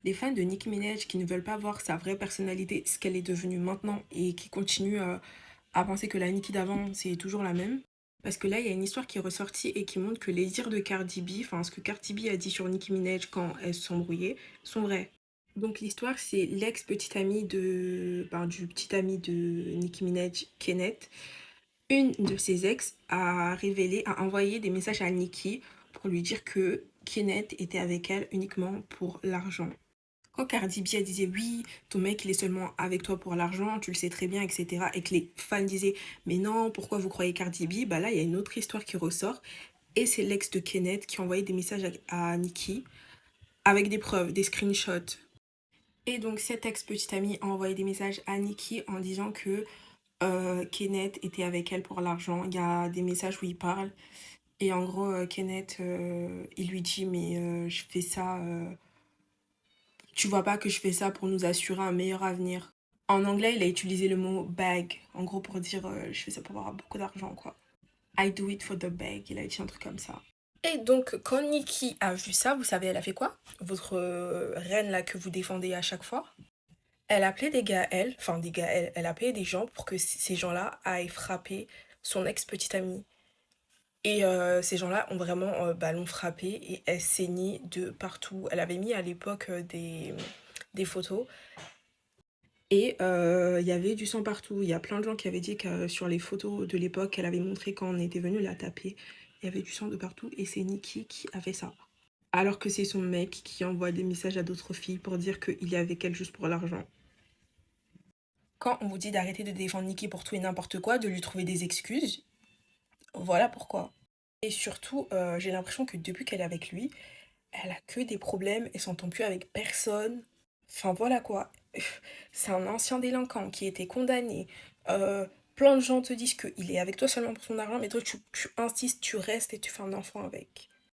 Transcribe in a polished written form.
Les fans de Nicki Minaj qui ne veulent pas voir sa vraie personnalité, ce qu'elle est devenue maintenant et qui continuent à penser que la Nicki d'avant, c'est toujours la même. Parce que là, il y a une histoire qui est ressortie et qui montre que les dires de Cardi B, enfin ce que Cardi B a dit sur Nicki Minaj quand elles se sont embrouillées, sont vrais. Donc l'histoire, c'est l'ex-petite amie du petit ami de Nicki Minaj, Kenneth. Une de ses ex a envoyé des messages à Nicki pour lui dire que Kenneth était avec elle uniquement pour l'argent. Quand Cardi B elle disait oui, ton mec il est seulement avec toi pour l'argent, tu le sais très bien, etc. Et que les fans disaient mais non, pourquoi vous croyez Cardi B? Bah là il y a une autre histoire qui ressort et c'est l'ex de Kenneth qui a envoyé des messages à Nicki avec des preuves, des screenshots. Et donc cet ex petite amie a envoyé des messages à Nicki en disant que Kenneth était avec elle pour l'argent. Il y a des messages où il parle et en gros Kenneth il lui dit mais je fais ça tu vois pas que je fais ça pour nous assurer un meilleur avenir. En anglais, il a utilisé le mot bag, en gros pour dire je fais ça pour avoir beaucoup d'argent, quoi. I do it for the bag, il a dit un truc comme ça. Et donc, quand Nikki a vu ça, vous savez, elle a fait quoi? Votre reine là que vous défendez à chaque fois. Elle appelait des gars, elle appelait des gens pour que ces gens-là aillent frapper son ex-petite amie. Et ces gens-là ont vraiment l'ont frappée et elle saignait de partout. Elle avait mis à l'époque des photos. Et il y avait du sang partout. Il y a plein de gens qui avaient dit que sur les photos de l'époque qu'elle avait montré quand on était venu la taper, il y avait du sang de partout et c'est Nikki qui a fait ça. Alors que c'est son mec qui envoie des messages à d'autres filles pour dire qu'il est avec elle juste pour l'argent. Quand on vous dit d'arrêter de défendre Nikki pour tout et n'importe quoi, de lui trouver des excuses, voilà pourquoi. Et surtout, j'ai l'impression que depuis qu'elle est avec lui, elle a que des problèmes, elle s'entend plus avec personne. Enfin voilà quoi. C'est un ancien délinquant qui a été condamné. Euh, Plein de gens te disent qu'il est avec toi seulement pour son argent, mais toi tu insistes, tu restes et tu fais un enfant avec.